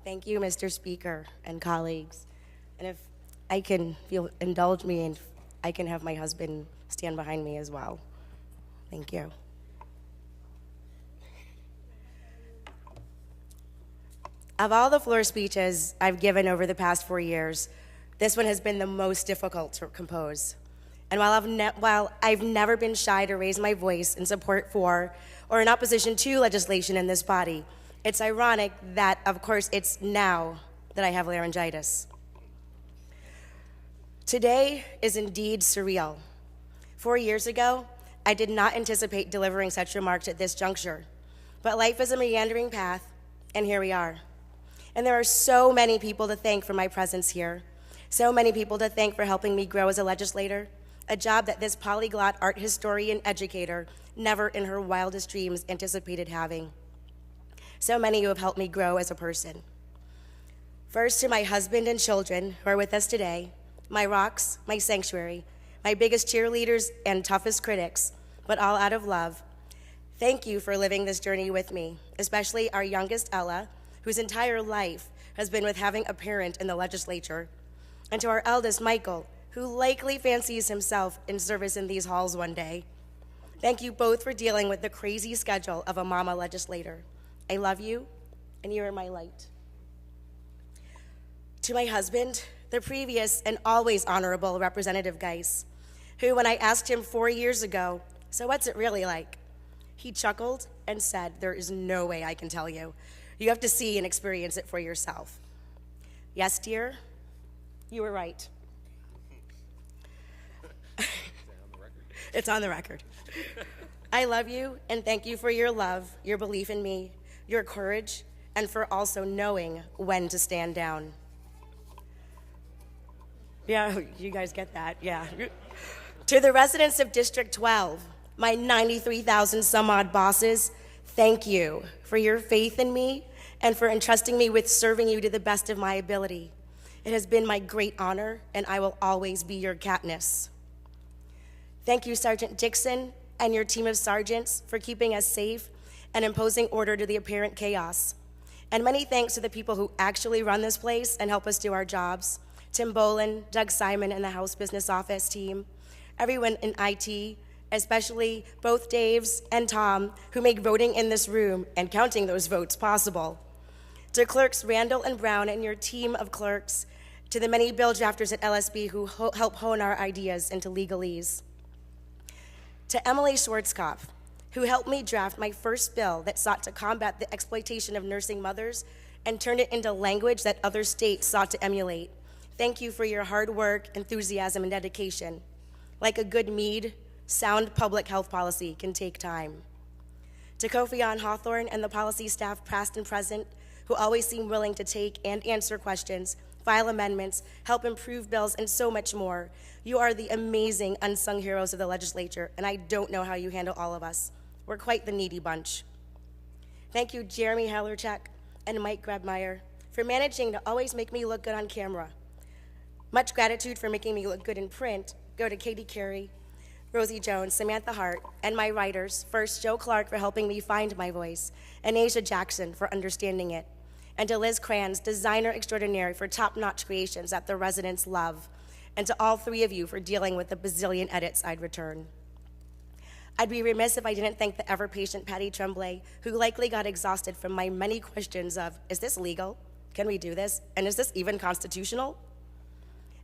Thank you, Mr. Speaker and colleagues. And if I can indulge me and I can have my husband stand behind me as well. Thank you. Of all the floor speeches I've given over the past 4 years, this one has been the most difficult to compose. And while I've never been shy to raise my voice in support for or in opposition to legislation in this body, it's ironic that, of course, it's now that I have laryngitis. Today is indeed surreal. 4 years ago, I did not anticipate delivering such remarks at this juncture, but life is a meandering path, and here we are. And there are so many people to thank for my presence here, so many people to thank for helping me grow as a legislator, a job that this polyglot art historian educator never in her wildest dreams anticipated having. So many who have helped me grow as a person. First, to my husband and children who are with us today, my rocks, my sanctuary, my biggest cheerleaders and toughest critics, but all out of love. Thank you for living this journey with me, especially our youngest Ella, whose entire life has been with having a parent in the legislature, and to our eldest Michael, who likely fancies himself in service in these halls one day. Thank you both for dealing with the crazy schedule of a mama legislator. I love you, and you are my light. To my husband, the previous and always honorable Representative Geiss, who, when I asked him 4 years ago, "So what's it really like?" he chuckled and said, "There is no way I can tell you. You have to see and experience it for yourself." Yes, dear, you were right. It's on the record. I love you, and thank you for your love, your belief in me, your courage, and for also knowing when to stand down. Yeah, you guys get that, yeah. To the residents of District 12, my 93,000 some odd bosses, thank you for your faith in me and for entrusting me with serving you to the best of my ability. It has been my great honor, and I will always be your Katniss. Thank you, Sergeant Dixon and your team of sergeants for keeping us safe and imposing order to the apparent chaos. And many thanks to the people who actually run this place and help us do our jobs. Tim Bolin, Doug Simon, and the House Business Office team, everyone in IT, especially both Daves and Tom, who make voting in this room and counting those votes possible. To clerks Randall and Brown and your team of clerks, to the many bill drafters at LSB who help hone our ideas into legalese. To Emily Schwarzkopf, who helped me draft my first bill that sought to combat the exploitation of nursing mothers and turn it into language that other states sought to emulate. Thank you for your hard work, enthusiasm, and dedication. Like a good mead, sound public health policy can take time. To Kofi Ann Hawthorne and the policy staff past and present, who always seem willing to take and answer questions, file amendments, help improve bills, and so much more. You are the amazing unsung heroes of the legislature, and I don't know how you handle all of us. We're quite the needy bunch. Thank you, Jeremy Hallerchuk and Mike Grabmeyer, for managing to always make me look good on camera. Much gratitude for making me look good in print go to Katie Carey, Rosie Jones, Samantha Hart, and my writers, first Joe Clark for helping me find my voice, and Asia Jackson for understanding it, and to Liz Kranz, designer extraordinaire, for top-notch creations that the residents love, and to all three of you for dealing with the bazillion edits I'd return. I'd be remiss if I didn't thank the ever-patient Patty Tremblay, who likely got exhausted from my many questions of, is this legal? Can we do this? And is this even constitutional?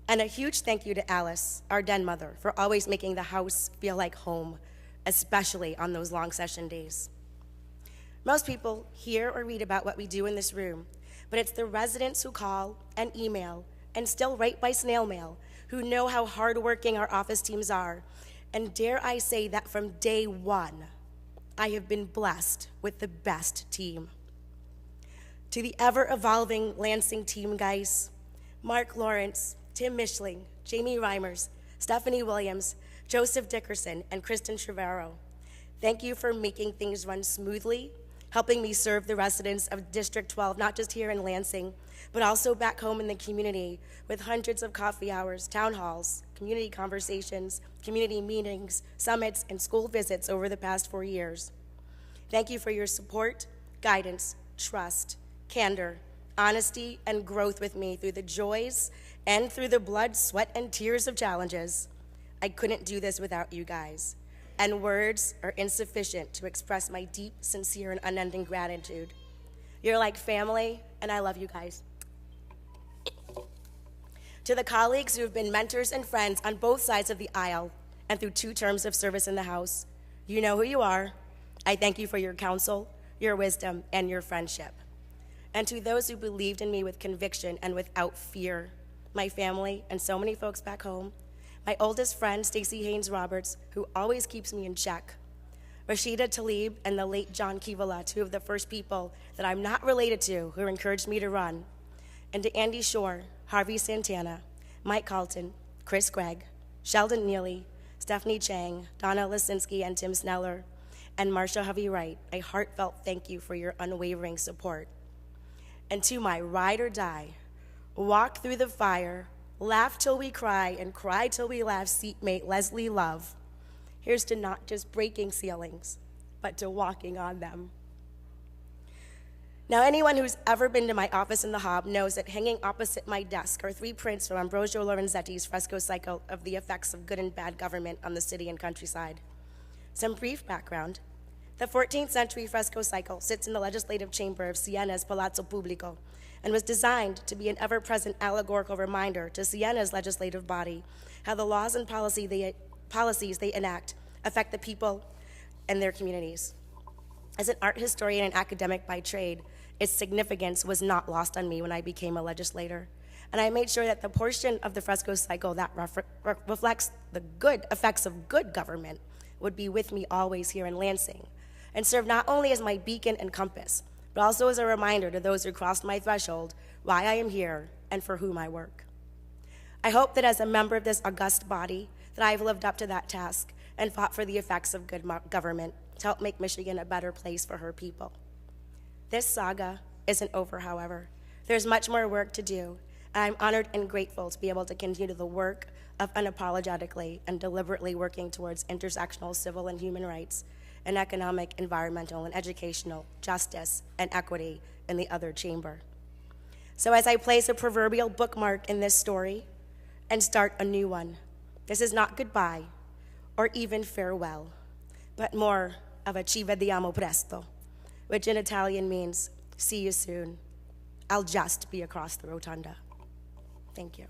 And a huge thank you to Alice, our den mother, for always making the house feel like home, especially on those long session days. Most people hear or read about what we do in this room, but it's the residents who call and email and still write by snail mail who know how hardworking our office teams are. And dare I say that from day one, I have been blessed with the best team. To the ever-evolving Lansing team, guys, Mark Lawrence, Tim Mishling, Jamie Reimers, Stephanie Williams, Joseph Dickerson, and Kristen Trevero. Thank you for making things run smoothly, helping me serve the residents of District 12, not just here in Lansing, but also back home in the community with hundreds of coffee hours, town halls, community conversations, community meetings, summits, and school visits over the past 4 years. Thank you for your support, guidance, trust, candor, honesty, and growth with me through the joys and through the blood, sweat, and tears of challenges. I couldn't do this without you guys, and words are insufficient to express my deep, sincere, and unending gratitude. You're like family, and I love you guys. To the colleagues who have been mentors and friends on both sides of the aisle and through 2 terms of service in the House, you know who you are. I thank you for your counsel, your wisdom, and your friendship. And to those who believed in me with conviction and without fear, my family and so many folks back home, my oldest friend, Stacey Haynes Roberts, who always keeps me in check, Rashida Tlaib and the late John Kivala, 2 of the first people that I'm not related to who encouraged me to run, and to Andy Shore, Harvey Santana, Mike Carlton, Chris Gregg, Sheldon Neely, Stephanie Chang, Donna Lisinski, and Tim Sneller, and Marsha Hovey Wright, a heartfelt thank you for your unwavering support. And to my ride or die, walk through the fire, laugh till we cry, and cry till we laugh seatmate Leslie Love, here's to not just breaking ceilings, but to walking on them. Now, anyone who's ever been to my office in the Hob knows that hanging opposite my desk are 3 prints from Ambrosio Lorenzetti's fresco cycle of the effects of good and bad government on the city and countryside. Some brief background. The 14th century fresco cycle sits in the legislative chamber of Siena's Palazzo Pubblico and was designed to be an ever-present allegorical reminder to Siena's legislative body how the laws and policies they enact affect the people and their communities. As an art historian and academic by trade, its significance was not lost on me when I became a legislator, and I made sure that the portion of the fresco cycle that reflects the good effects of good government would be with me always here in Lansing, and serve not only as my beacon and compass, but also as a reminder to those who crossed my threshold why I am here and for whom I work. I hope that as a member of this august body, that I have lived up to that task and fought for the effects of good government to help make Michigan a better place for her people. This saga isn't over, however. There's much more work to do, and I'm honored and grateful to be able to continue the work of unapologetically and deliberately working towards intersectional civil and human rights and economic, environmental, and educational justice and equity in the other chamber. So as I place a proverbial bookmark in this story and start a new one, this is not goodbye or even farewell, but more of a ci vediamo presto, which in Italian means, see you soon. I'll just be across the rotunda. Thank you.